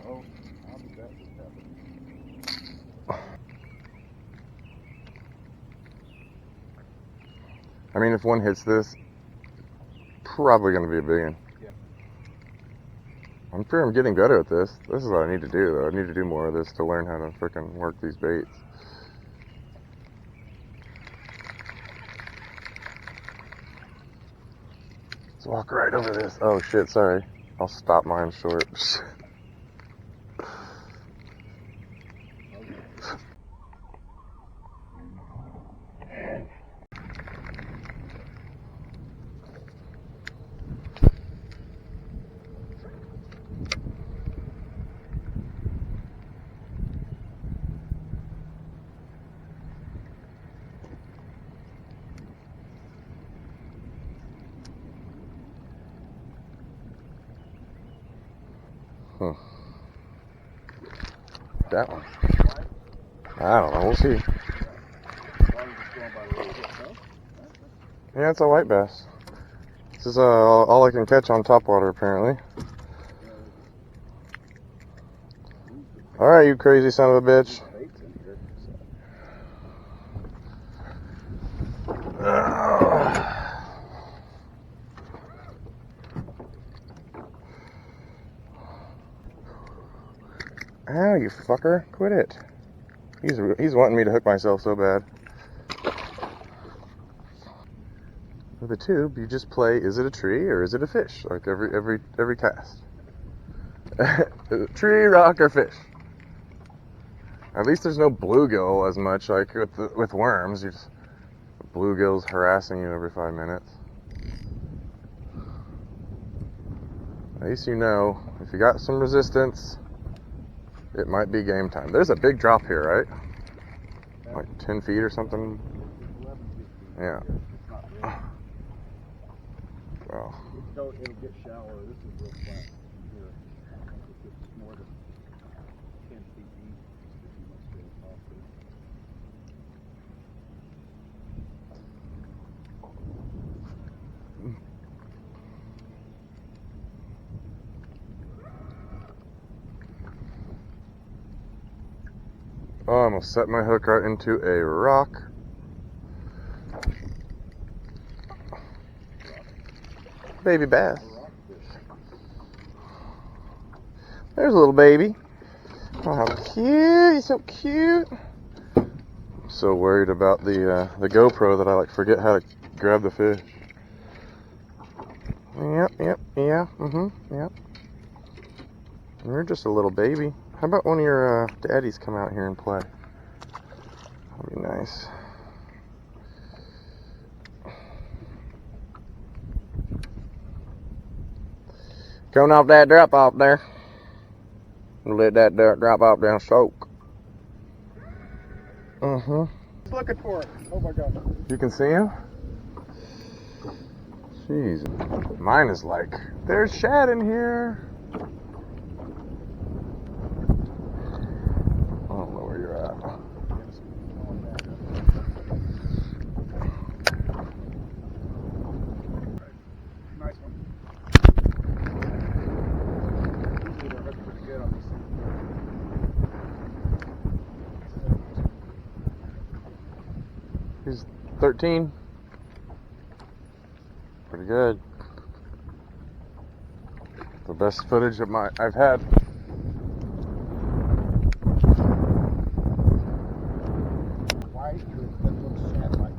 Oh, how did that just happen? I mean, if one hits this, probably going to be a big one. Yeah. I'm sure I'm getting better at this. This is what I need to do, though. I need to do more of this to learn how to freaking work these baits. Let's walk right over this. Oh shit, sorry. I'll stop mine short. That one. I don't know. We'll see. Yeah, it's a white bass. This is all I can catch on topwater, apparently. All right, you crazy son of a bitch. Ow, you fucker. Quit it. He's wanting me to hook myself so bad. With a tube, you just play, is it a tree or is it a fish? Like every cast. Tree, rock, or fish. At least there's no bluegill as much, like with worms. Bluegill's harassing you every 5 minutes. At least you know, if you got some resistance, it might be game time. There's a big drop here, right? Like 10 feet or something? Yeah. Well. It'll get shallower. This is real flat here. I don't think it's more than 10 feet deep. Oh, I'm gonna set my hook right into a rock. Baby bass. There's a little baby. Oh, how cute! He's so cute. I'm so worried about the GoPro that I forget how to grab the fish. Yep, yeah, yep. You're just a little baby. How about one of your daddies come out here and play? That'd be nice. Coming off that drop off there. Let that drop off down soak. He's looking for it. Oh my God. You can see him? Jeez. Mine is like, there's shad in here. I don't know where you're at. Nice one. Usually they're hooked pretty good on these things. He's 13. Pretty good. The best footage of I've had. White, that looks shad like.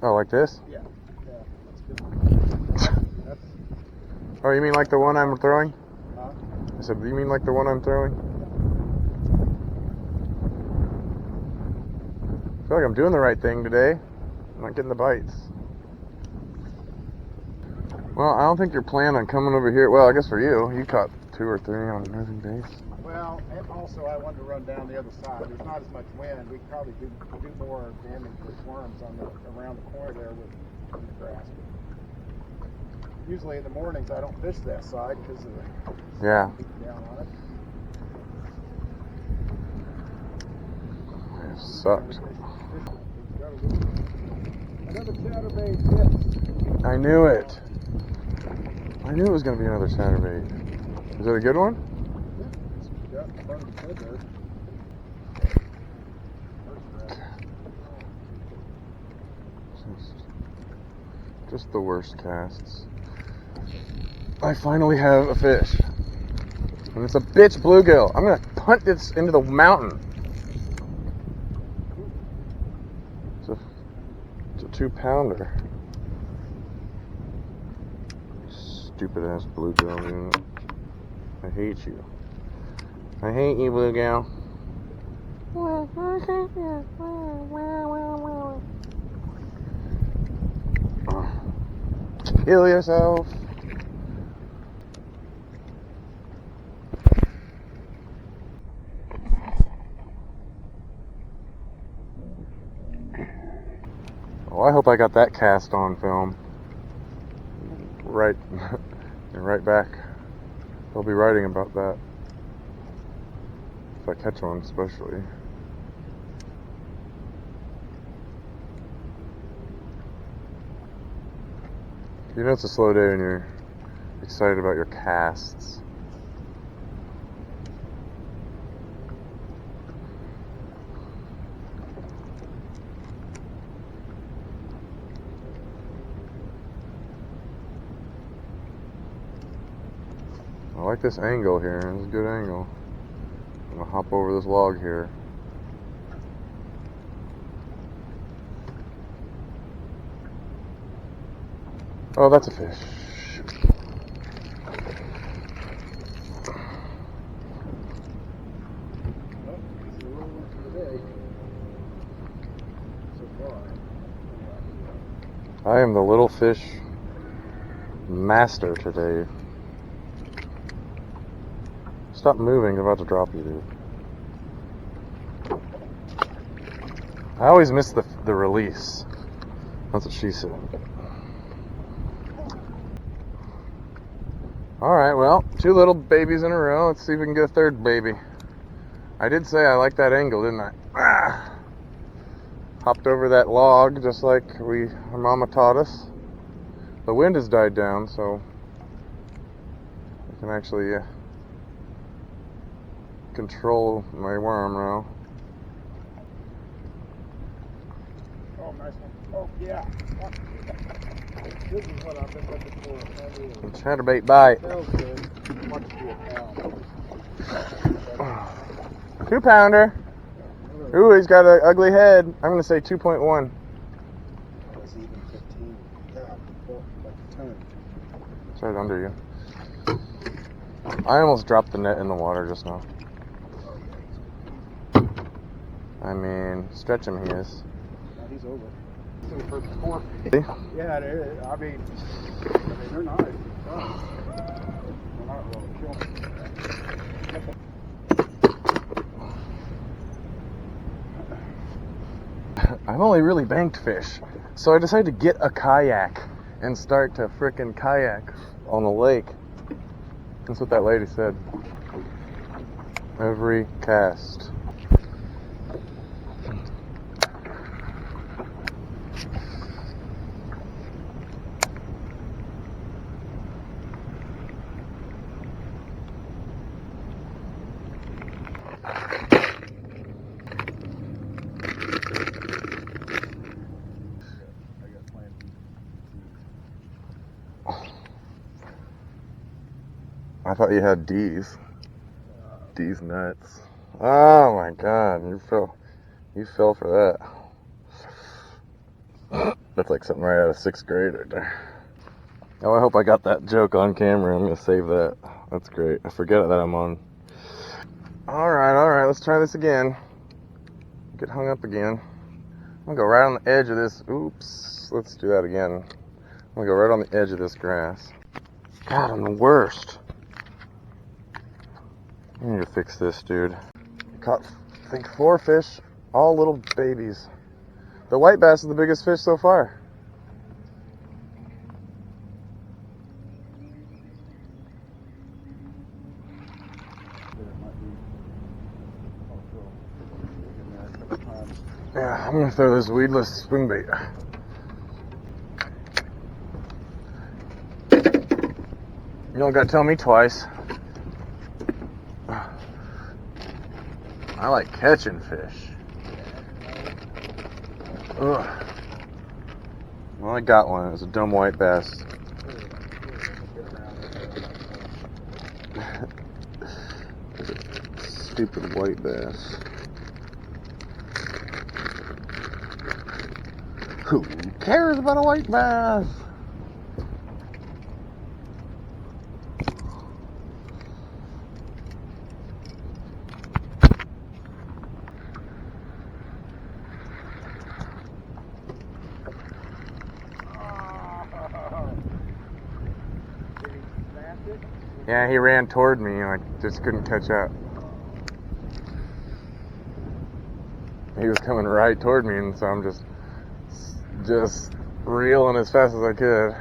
Oh, like this? Yeah, that's good. That's, Oh, you mean like the one I'm throwing? huh? I said, you mean like the one I'm throwing? I feel like I'm doing the right thing today. I'm not getting the bites. Well, I don't think you're planning on coming over here. Well, I guess for you caught 2 or 3 on moving baits. Well, and also I wanted to run down the other side. There's not as much wind. We could probably do more damage with worms around the corner there with the grass. Usually in the mornings I don't fish that side because of the Yeah. down on it. It sucks. Another chatterbait hit. I knew it. I knew it was going to be another chatterbait. Is it a good one? Yeah, the front of the head there. Just the worst casts. I finally have a fish. And it's a bitch bluegill. I'm gonna punt this into the mountain. It's a 2-pounder. Stupid ass bluegill, dude. I hate you. I hate you, bluegill. Kill yourself. Oh, I hope I got that cast on film. Right, right back. They'll be writing about that. If I catch one, especially. You know it's a slow day when you're excited about your casts. I like this angle here. It's a good angle. I'm gonna hop over this log here. Oh, that's a fish. I am the little fish master today. Stop moving, I'm about to drop you, dude. I always miss the release. That's what she said. Alright, well, 2 little babies in a row. Let's see if we can get a 3rd baby. I did say I liked that angle, didn't I? Ah! Hopped over that log just like our mama taught us. The wind has died down, so I can actually control my worm now. Oh, nice one. Oh, yeah. This is what I've been looking for. Chatterbait bite. Smells good. Much to a pound. 2-pounder. Ooh, he's got an ugly head. I'm going to say 2.1. That's even 15. Yeah, like a ton. It's right under you. I almost dropped the net in the water just now. I mean, stretch him he is. Now he's over. For the 4. See? Yeah, it is. I mean, they're nice. They're not really killing. I've only really banked fish, so I decided to get a kayak and start to frickin' kayak on the lake. That's what that lady said. Every cast. I thought you had D's. D's nuts. Oh my god, you fell for that. That's like something right out of 6th grade right there. Oh, I hope I got that joke on camera. I'm gonna save that. That's great. I forget that I'm on. Alright, let's try this again. Get hung up again. I'm gonna go right on the edge of this. Oops. Let's do that again. I'm gonna go right on the edge of this grass. God, I'm the worst. I need to fix this, dude. Caught, I think, 4 fish, all little babies. The white bass is the biggest fish so far. Yeah, I'm gonna throw this weedless swing bait. You don't gotta tell me twice. I like catching fish. Ugh. Well, I got one. It was a dumb white bass. Stupid white bass. Who cares about a white bass? Yeah, he ran toward me and I just couldn't catch up. He was coming right toward me, and so I'm just reeling as fast as I could.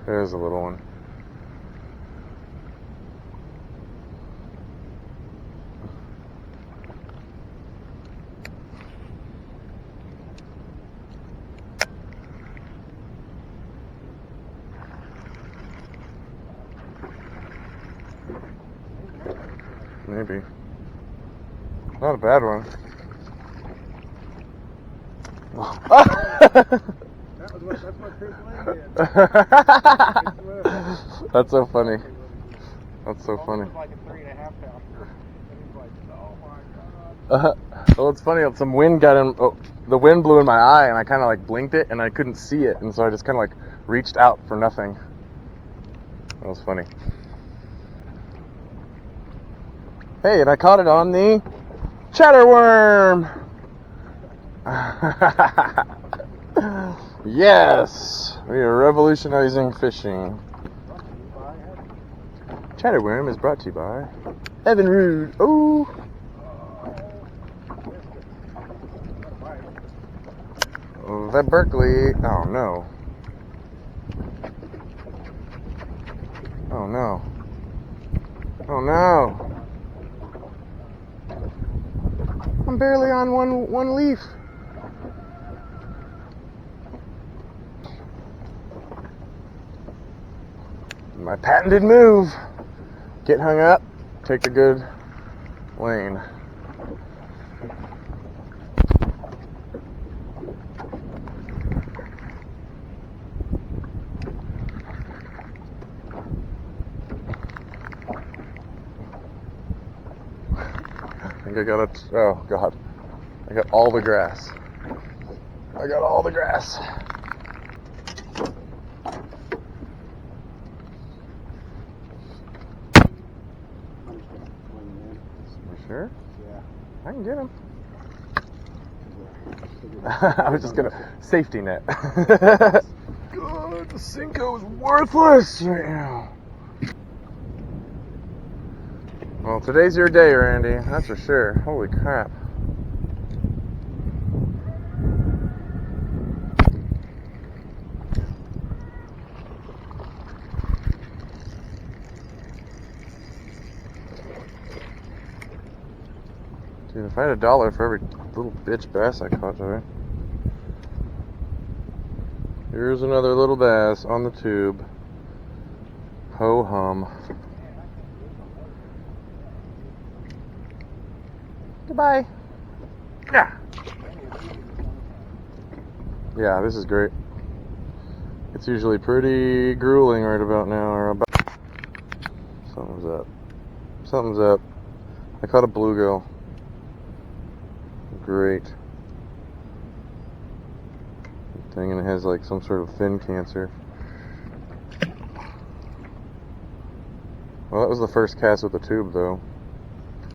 There's a little one. Maybe. Not a bad one. That's what Chris Lane did. That's so funny. That's so funny. It was like a 3.5 pounder. And he's like, oh my god. Well, it's funny. Some wind got in. Oh, the wind blew in my eye, and I kind of like blinked it, and I couldn't see it, and so I just kind of like reached out for nothing. That was funny. Hey, and I caught it on the chatterworm. Yes, we are revolutionizing fishing. Chatterworm is brought to you by Evan Rude. Oh, that Berkeley. Oh no. Oh no. Oh no. I'm barely on one leaf. My patented move. Get hung up, take a good lane. I think I got it. Oh God. I got all the grass. I got all the grass. You sure? Yeah. I can get him. I was just gonna safety net. God, the Cinco is worthless right now. Well, today's your day, Randy. That's for sure. Holy crap. Dude, if I had $1 for every little bitch bass I caught today. Here's another little bass on the tube. Ho hum. Goodbye. Yeah. Yeah, this is great. It's usually pretty grueling right about now, or about. Something's up. Something's up. I caught a bluegill. Great. Thing, and it has like some sort of fin cancer. Well, that was the first cast with the tube, though.